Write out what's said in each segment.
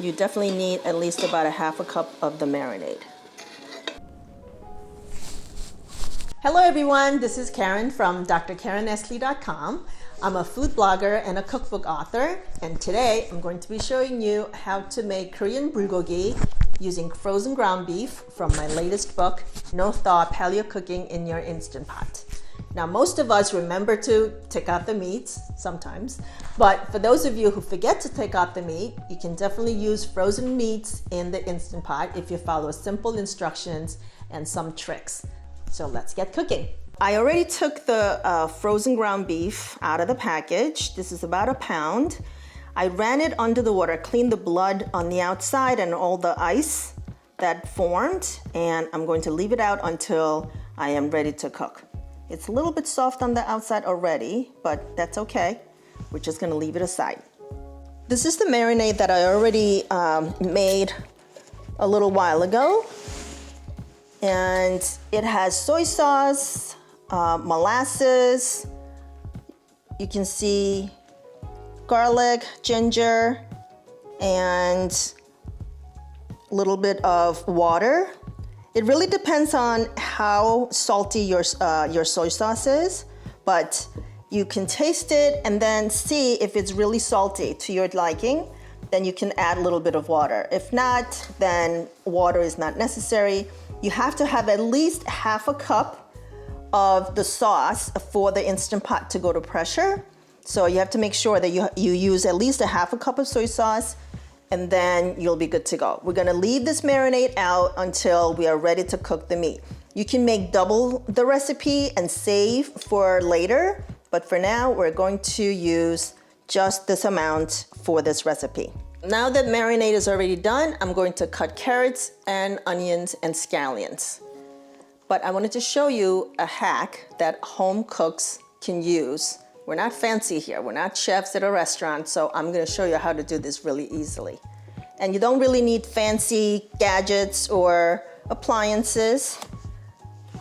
you definitely need at least about a half a cup of the marinade. Hello everyone, this is Karen from drkarenestley.com. I'm a food blogger and a cookbook author, and today I'm going to be showing you how to make Korean bulgogi using frozen ground beef from my latest book, No-Thaw Paleo Cooking in Your Instant Pot. Now, most of us remember to take out the meat sometimes, but for those of you who forget to take out the meat, you can definitely use frozen meats in the Instant Pot if you follow simple instructions and some tricks. So let's get cooking. I already took the frozen ground beef out of the package. This is about a pound. I ran it under the water, cleaned the blood on the outside and all the ice that formed, and I'm going to leave it out until I am ready to cook. It's a little bit soft on the outside already, but that's okay. We're just gonna leave it aside. This is the marinade that I already made a little while ago. And it has soy sauce, molasses, you can see garlic, ginger, and a little bit of water. It really depends on how salty your soy sauce is, but you can taste it and then see if it's really salty to your liking. Then you can add a little bit of water. If not, then water is not necessary. You have to have at least half a cup of the sauce for the Instant Pot to go to pressure. So you have to make sure that you use at least a half a cup of soy sauce, and then you'll be good to go. We're gonna leave this marinade out until we are ready to cook the meat. You can make double the recipe and save for later, but for now, we're going to use just this amount for this recipe. Now that marinade is already done, I'm going to cut carrots and onions and scallions. But I wanted to show you a hack that home cooks can use. We're not fancy here. We're not chefs at a restaurant, so I'm gonna show you how to do this really easily. And you don't really need fancy gadgets or appliances.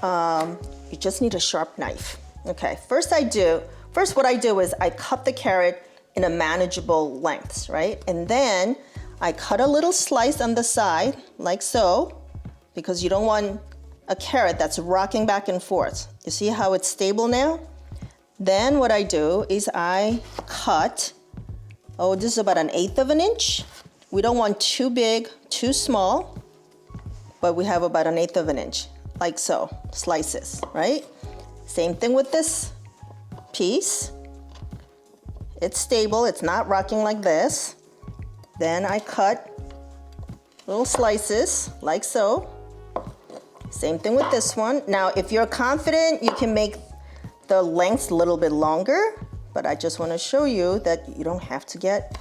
You just need a sharp knife. Okay, first what I do is I cut the carrot in a manageable lengths, right? And then I cut a little slice on the side, like so, because you don't want a carrot that's rocking back and forth. You see how it's stable now? Then what I do is I cut, this is about 1/8 of an inch. We don't want too big, too small, but we have about 1/8 of an inch, like so, slices, right? Same thing with this piece. It's stable, it's not rocking like this. Then I cut little slices, like so. Same thing with this one. Now, if you're confident, you can make the lengths a little bit longer, but I just want to show you that you don't have to get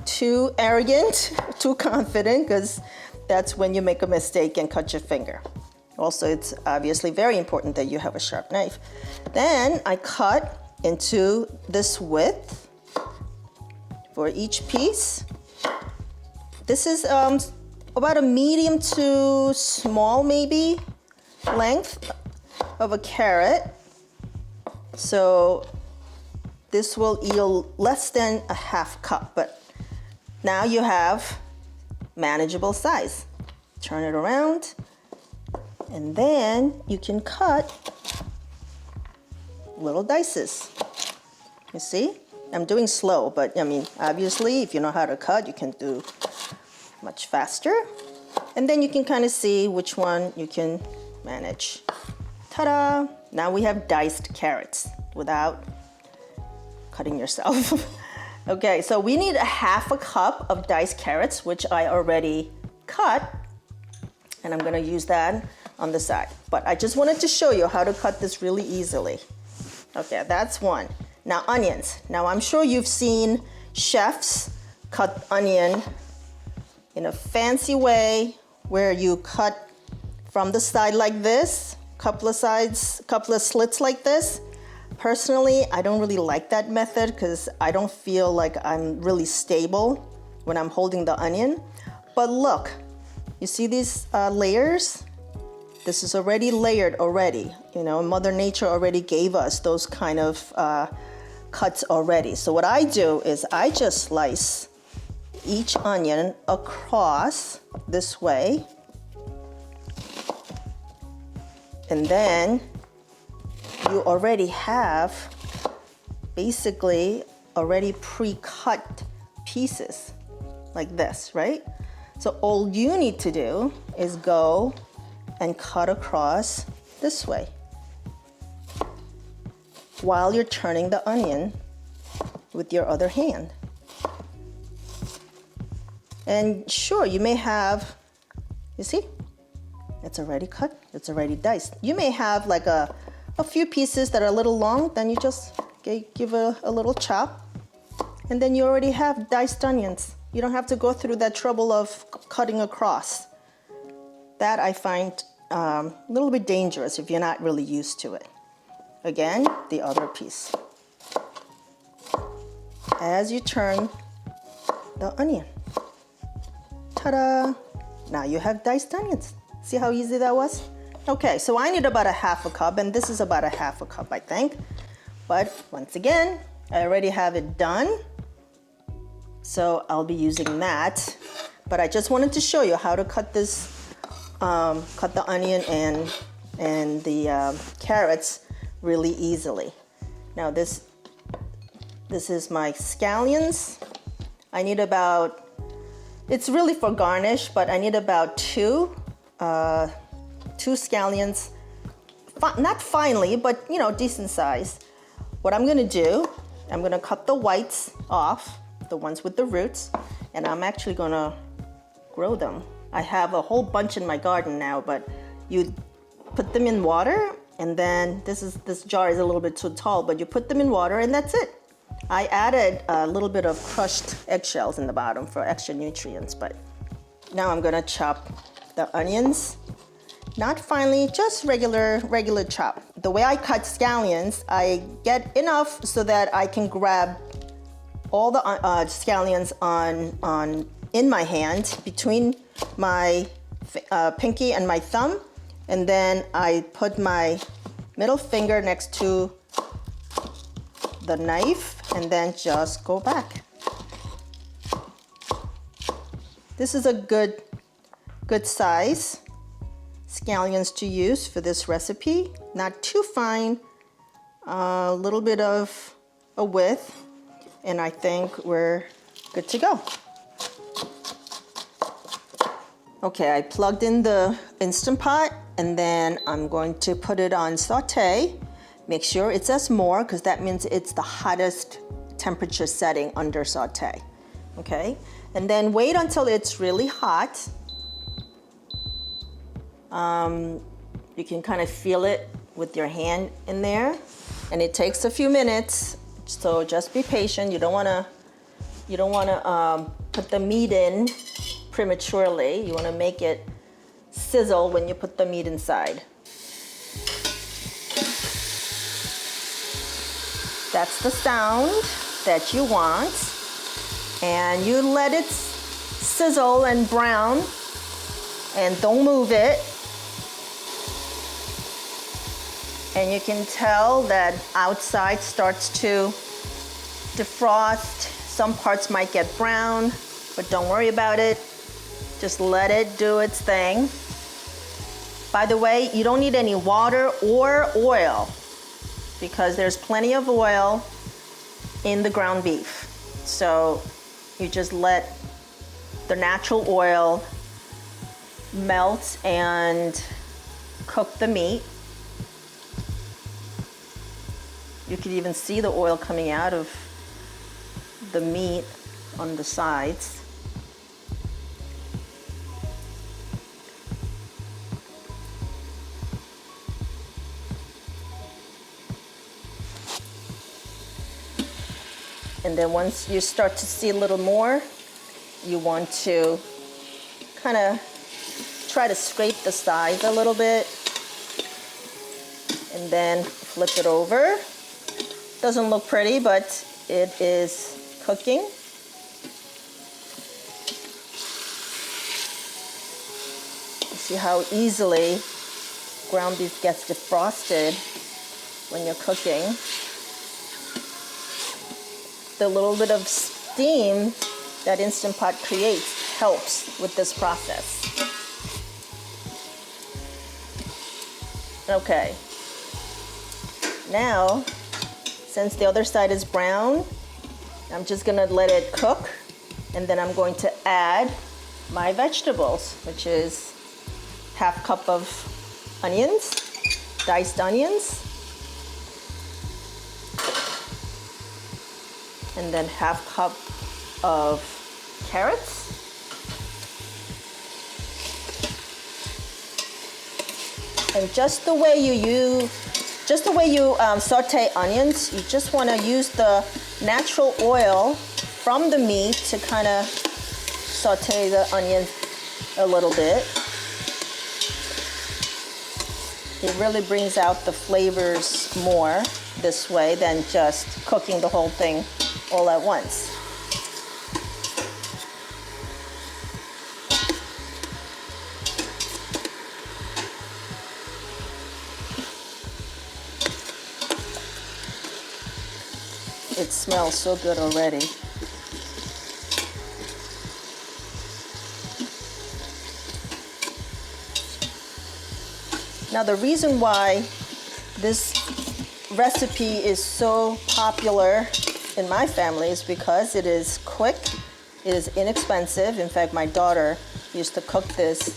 too arrogant, too confident, because that's when you make a mistake and cut your finger. Also, it's obviously very important that you have a sharp knife. Then I cut into this width for each piece. This is about a medium to small, maybe, length of a carrot. So this will yield less than a half cup, but now you have manageable size. Turn it around, and then you can cut little dices. You see? I'm doing slow, but I mean, obviously, if you know how to cut, you can do much faster. And then you can kind of see which one you can manage. Ta-da! Now we have diced carrots without cutting yourself. Okay, so we need a half a cup of diced carrots, which I already cut, and I'm gonna use that on the side. But I just wanted to show you how to cut this really easily. Okay, that's one. Now onions. Now I'm sure you've seen chefs cut onion in a fancy way where you cut from the side like this, couple of slits like this. Personally, I don't really like that method because I don't feel like I'm really stable when I'm holding the onion. But look, you see these layers? This is already layered already. You know, Mother Nature already gave us those kind of cuts already. So what I do is I just slice each onion across this way. And then you already have basically already pre-cut pieces like this, right? So all you need to do is go and cut across this way while you're turning the onion with your other hand. And sure, you may have, you see, it's already cut, it's already diced. You may have like a few pieces that are a little long, then you just give a little chop, and then you already have diced onions. You don't have to go through that trouble of cutting across. That I find a little bit dangerous if you're not really used to it. Again, the other piece. As you turn the onion. Ta-da! Now you have diced onions. See how easy that was? Okay, so I need about a half a cup, and this is about a half a cup, I think. But once again, I already have it done. So I'll be using that. But I just wanted to show you how to cut this, cut the onion and the carrots really easily. Now this is my scallions. I need about, it's really for garnish, but I need about two scallions, not finely, but you know, decent size. What I'm gonna do, I'm gonna cut the whites off, the ones with the roots, and I'm actually gonna grow them. I have a whole bunch in my garden now, but you put them in water, and then this jar is a little bit too tall, but you put them in water and that's it. I added a little bit of crushed eggshells in the bottom for extra nutrients, but now I'm gonna chop the onions. Not finely, just regular chop. The way I cut scallions, I get enough so that I can grab all the scallions in my hand between my pinky and my thumb, and then I put my middle finger next to the knife and then just go back. This is a good size scallions to use for this recipe. Not too fine, a little bit of a width, and I think we're good to go. Okay, I plugged in the Instant Pot, and then I'm going to put it on saute. Make sure it says more, because that means it's the hottest temperature setting under saute. Okay, and then wait until it's really hot. You can kind of feel it with your hand in there, and it takes a few minutes, so just be patient. You don't want to put the meat in prematurely. You want to make it sizzle when you put the meat inside. That's the sound that you want, and you let it sizzle and brown, and don't move it. And you can tell that outside starts to defrost. Some parts might get brown, but don't worry about it. Just let it do its thing. By the way, you don't need any water or oil, because there's plenty of oil in the ground beef. So you just let the natural oil melt and cook the meat. You can even see the oil coming out of the meat on the sides. And then once you start to see a little more, you want to kind of try to scrape the sides a little bit, and then flip it over. Doesn't look pretty, but it is cooking. You see how easily ground beef gets defrosted when you're cooking. The little bit of steam that Instant Pot creates helps with this process. Okay. Now, since the other side is brown, I'm just gonna let it cook, and then I'm going to add my vegetables, which is half cup of onions, diced onions, and then half cup of carrots, and just the way you saute onions, you just want to use the natural oil from the meat to kind of saute the onions a little bit. It really brings out the flavors more this way than just cooking the whole thing all at once. It smells so good already. Now the reason why this recipe is so popular in my family is because it is quick, it is inexpensive. In fact, my daughter used to cook this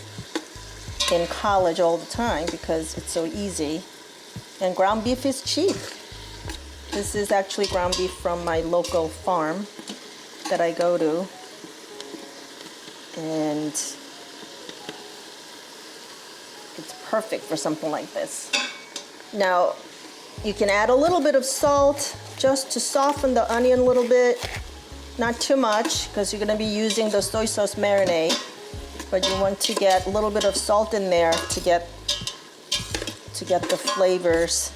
in college all the time because it's so easy. And ground beef is cheap. This is actually ground beef from my local farm that I go to. And it's perfect for something like this. Now, you can add a little bit of salt just to soften the onion a little bit. Not too much, because you're gonna be using the soy sauce marinade, but you want to get a little bit of salt in there to get the flavors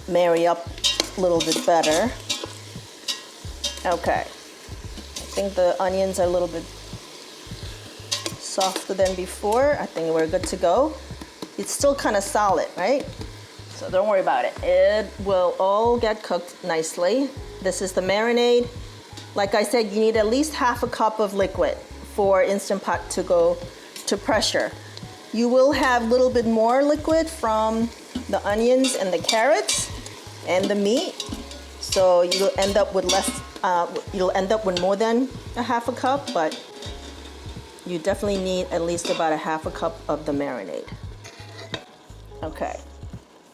marry up a little bit better. Okay, I think the onions are a little bit softer than before. I think we're good to go. It's still kind of solid, right? So don't worry about it. It will all get cooked nicely. This is the marinade. Like I said, you need at least half a cup of liquid for Instant Pot to go to pressure. You will have a little bit more liquid from the onions and the carrots and the meat. So you'll end up with you'll end up with more than a half a cup, but you definitely need at least about a half a cup of the marinade. Okay,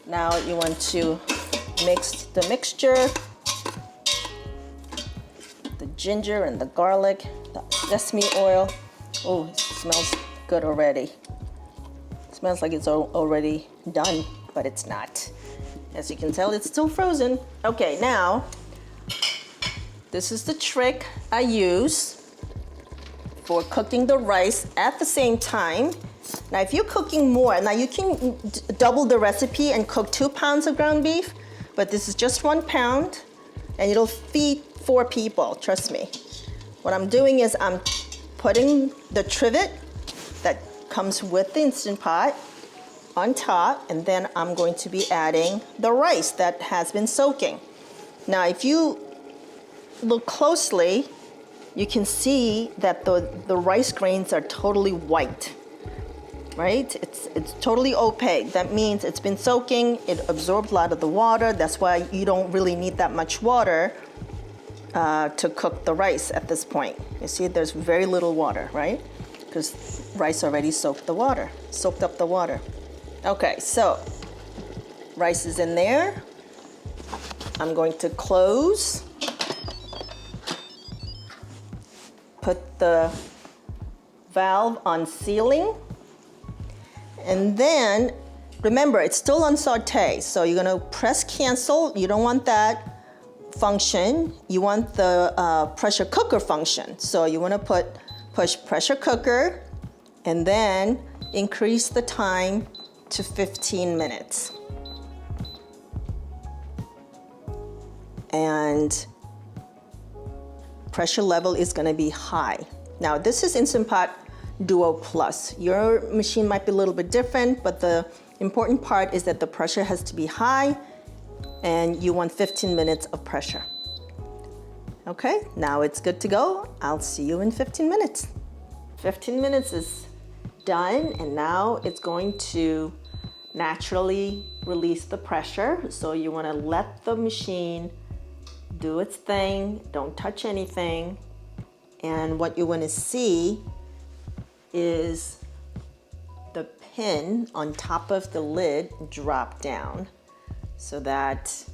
now you want to mix the mixture, the ginger and the garlic, the sesame oil. Oh, it smells good already. It smells like it's already done, but it's not. As you can tell, it's still frozen. Okay, now, this is the trick I use for cooking the rice at the same time. Now, if you're cooking more, now you can double the recipe and cook 2 pounds of ground beef, but this is just 1 pound, and it'll feed 4 people, trust me. What I'm doing is I'm putting the trivet that comes with the Instant Pot on top, and then I'm going to be adding the rice that has been soaking. Now, if you look closely, you can see that the rice grains are totally white, right? It's totally opaque. That means it's been soaking, it absorbed a lot of the water. That's why you don't really need that much water to cook the rice at this point. You see, there's very little water, right? Because rice already soaked up the water. Okay, so rice is in there. I'm going to close, put the valve on sealing, and then remember it's still on saute, so you're gonna press cancel. You don't want that function, you want the pressure cooker function. So you want to push pressure cooker and then increase the time to 15 minutes. And pressure level is going to be high. Now this is Instant Pot Duo Plus. Your machine might be a little bit different, but the important part is that the pressure has to be high and you want 15 minutes of pressure. Okay, now it's good to go. I'll see you in 15 minutes. 15 minutes is done, and now it's going to naturally release the pressure. So you want to let the machine do its thing. Don't touch anything. And what you want to see is the pin on top of the lid drop down so that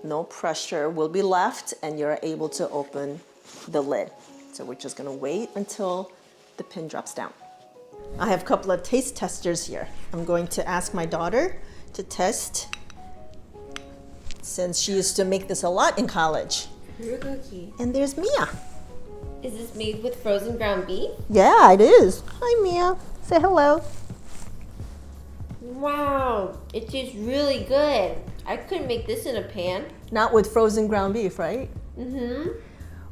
no pressure will be left and you're able to open the lid. So we're just going to wait until the pin drops down. I have a couple of taste testers here. I'm going to ask my daughter to test since she used to make this a lot in college. Bulgogi. And there's Mia. Is this made with frozen ground beef? Yeah, it is. Hi, Mia. Say hello. Wow, it tastes really good. I couldn't make this in a pan. Not with frozen ground beef, right? Mm-hmm.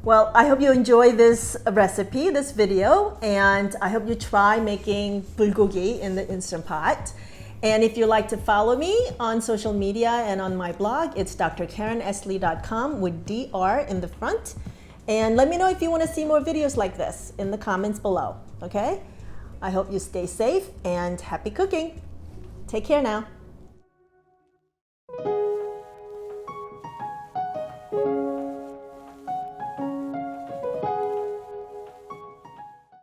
Well, I hope you enjoy this recipe, this video, and I hope you try making bulgogi in the Instant Pot. And if you'd like to follow me on social media and on my blog, it's drkarenesli.com with DR in the front. And let me know if you want to see more videos like this in the comments below, okay? I hope you stay safe and happy cooking. Take care now.